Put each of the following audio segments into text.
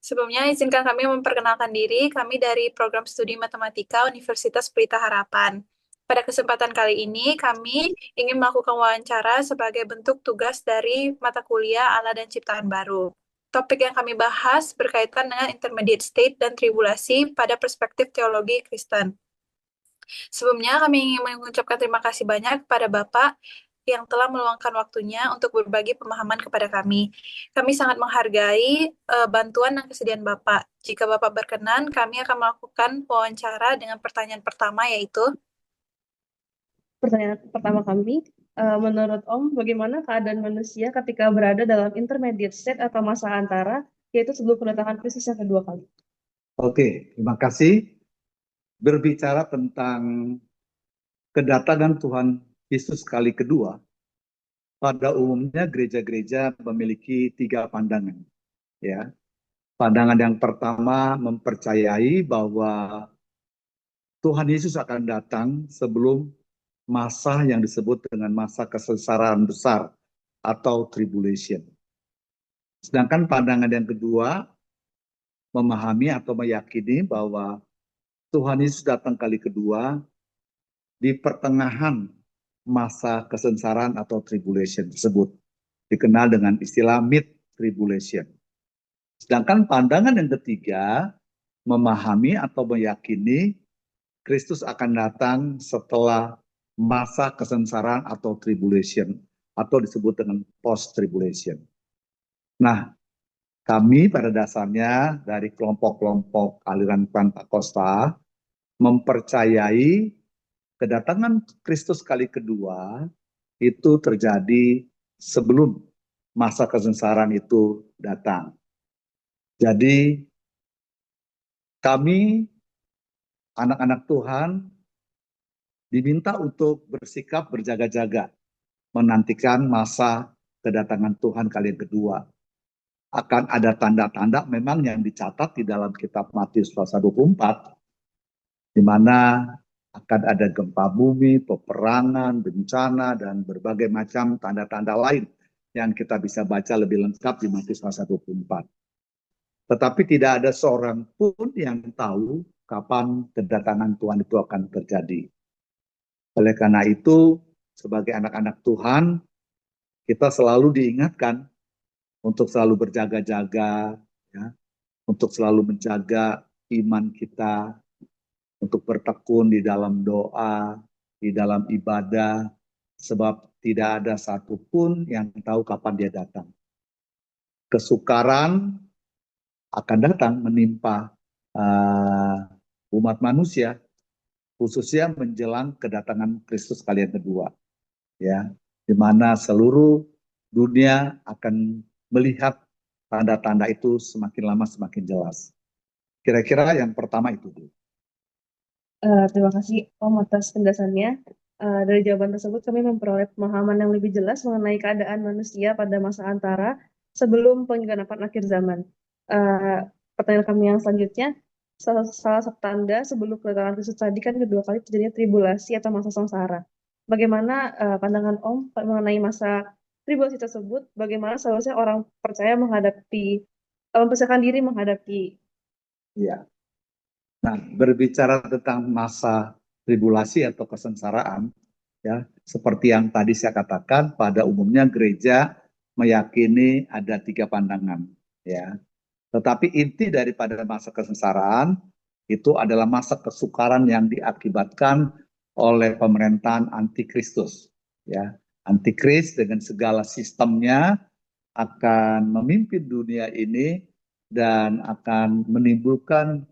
Sebelumnya, izinkan kami memperkenalkan diri. Kami dari Program Studi Matematika Universitas Pelita Harapan. Pada kesempatan kali ini, kami ingin melakukan wawancara sebagai bentuk tugas dari mata kuliah Allah dan Ciptaan Baru. Topik yang kami bahas berkaitan dengan intermediate state dan tribulasi pada perspektif teologi Kristen. Sebelumnya, kami ingin mengucapkan terima kasih banyak kepada Bapak yang telah meluangkan waktunya untuk berbagi pemahaman kepada kami. Kami sangat menghargai bantuan dan kesediaan Bapak. Jika Bapak berkenan, kami akan melakukan wawancara dengan pertanyaan pertama, yaitu Pertanyaan pertama kami, menurut Om, bagaimana keadaan manusia ketika berada dalam intermediate state atau masa antara, yaitu sebelum kedatangan Kristus yang kedua kali? Oke, terima kasih. Berbicara tentang kedatangan Tuhan Yesus kali kedua, pada umumnya gereja-gereja memiliki tiga pandangan. Ya, pandangan yang pertama mempercayai bahwa Tuhan Yesus akan datang sebelum masa yang disebut dengan masa kesengsaraan besar atau tribulation. Sedangkan pandangan yang kedua memahami atau meyakini bahwa Tuhan Yesus datang kali kedua di pertengahan masa kesengsaraan atau tribulation tersebut, dikenal dengan istilah mid tribulation. Sedangkan pandangan yang ketiga memahami atau meyakini Kristus akan datang setelah masa kesengsaraan atau tribulation, atau disebut dengan post tribulation. Nah, kami pada dasarnya dari kelompok-kelompok aliran Pentakosta mempercayai kedatangan Kristus kali kedua itu terjadi sebelum masa kesengsaraan itu datang. Jadi kami anak-anak Tuhan diminta untuk bersikap berjaga-jaga menantikan masa kedatangan Tuhan kali yang kedua. Akan ada tanda-tanda memang yang dicatat di dalam kitab Matius pasal 24, di mana akan ada gempa bumi, peperangan, bencana, dan berbagai macam tanda-tanda lain yang kita bisa baca lebih lengkap di Matius pasal 24. Tetapi tidak ada seorang pun yang tahu kapan kedatangan Tuhan itu akan terjadi. Oleh karena itu, sebagai anak-anak Tuhan, kita selalu diingatkan untuk selalu berjaga-jaga, ya, untuk selalu menjaga iman kita, untuk bertekun di dalam doa, di dalam ibadah, sebab tidak ada satupun yang tahu kapan dia datang. Kesukaran akan datang menimpa umat manusia, khususnya menjelang kedatangan Kristus kali yang kedua, ya, di mana seluruh dunia akan melihat tanda-tanda itu semakin lama semakin jelas. Kira-kira yang pertama itu dulu. Terima kasih Om atas penjelasannya. Dari jawaban tersebut kami memperoleh pemahaman yang lebih jelas mengenai keadaan manusia pada masa antara sebelum pengganapan akhir zaman. Eh, Pertanyaan kami yang selanjutnya, salah satu tanda sebelum kedatangan Kristus tadi kan kedua kali terjadinya tribulasi atau masa sengsara. Bagaimana pandangan Om mengenai masa tribulasi tersebut? Bagaimana seharusnya orang percaya menghadapi, mempersiapkan diri menghadapi? Ya. Nah, berbicara tentang masa tribulasi atau kesengsaraan, ya, seperti yang tadi saya katakan, pada umumnya gereja meyakini ada tiga pandangan, ya. Tetapi inti daripada masa kesengsaraan itu adalah masa kesukaran yang diakibatkan oleh pemerintahan antikristus, ya. Antikris dengan segala sistemnya akan memimpin dunia ini dan akan menimbulkan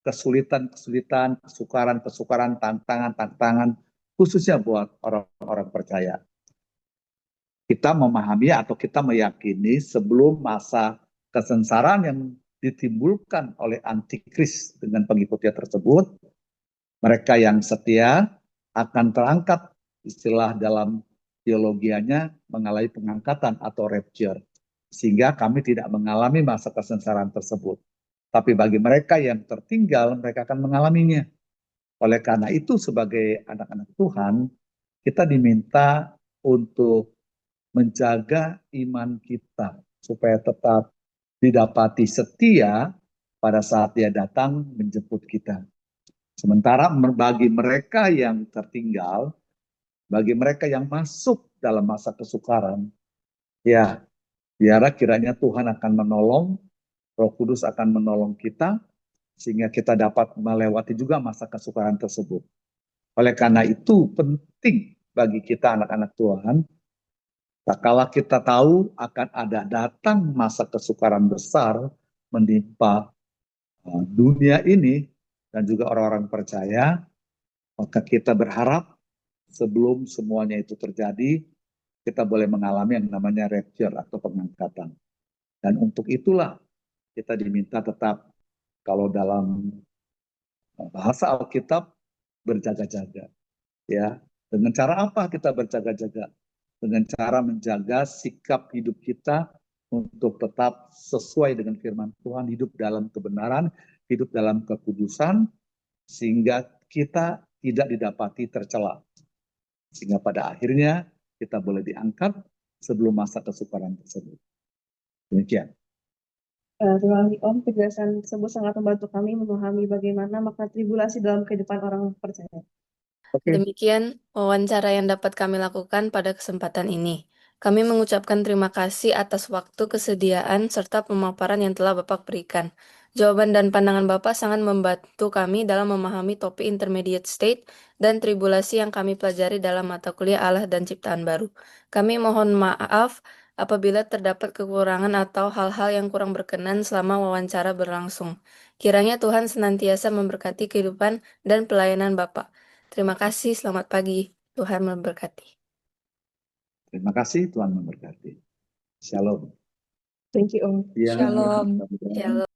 kesulitan-kesulitan, kesukaran-kesukaran, tantangan-tantangan, khususnya buat orang-orang percaya. Kita memahami atau kita meyakini sebelum masa kesengsaraan yang ditimbulkan oleh antikris dengan pengikutnya tersebut, mereka yang setia akan terangkat, istilah dalam teologianya mengalami pengangkatan atau rapture, sehingga kami tidak mengalami masa kesengsaraan tersebut. Tapi bagi mereka yang tertinggal, mereka akan mengalaminya. Oleh karena itu, sebagai anak-anak Tuhan, kita diminta untuk menjaga iman kita supaya tetap didapati setia pada saat Dia datang menjemput kita. Sementara bagi mereka yang tertinggal, bagi mereka yang masuk dalam masa kesukaran, ya, biarlah kiranya Tuhan akan menolong, Roh Kudus akan menolong kita, sehingga kita dapat melewati juga masa kesukaran tersebut. Oleh karena itu penting bagi kita anak-anak Tuhan, tak kala kita tahu akan ada datang masa kesukaran besar menimpa dunia ini dan juga orang-orang percaya, maka kita berharap sebelum semuanya itu terjadi, kita boleh mengalami yang namanya rapture atau pengangkatan. Dan untuk itulah kita diminta tetap, kalau dalam bahasa Alkitab, berjaga-jaga. Ya, dengan cara apa kita berjaga-jaga? Dengan cara menjaga sikap hidup kita untuk tetap sesuai dengan firman Tuhan, hidup dalam kebenaran, hidup dalam kekudusan, sehingga kita tidak didapati tercela. Sehingga pada akhirnya kita boleh diangkat sebelum masa kesukaran tersebut. Demikian. Terima kasih Om, penjelasan tersebut sangat membantu kami memahami bagaimana makna tribulasi dalam kehidupan orang percaya. Oke. Demikian wawancara yang dapat kami lakukan pada kesempatan ini. Kami mengucapkan terima kasih atas waktu, kesediaan, serta pemaparan yang telah Bapak berikan. Jawaban dan pandangan Bapak sangat membantu kami dalam memahami topik intermediate state dan tribulasi yang kami pelajari dalam mata kuliah Allah dan Ciptaan Baru. Kami mohon maaf apabila terdapat kekurangan atau hal-hal yang kurang berkenan selama wawancara berlangsung. Kiranya Tuhan senantiasa memberkati kehidupan dan pelayanan Bapak. Terima kasih, selamat pagi. Tuhan memberkati. Terima kasih, Tuhan memberkati. Shalom. Thank you Om. Ya, Shalom. mudah-mudahan Shalom.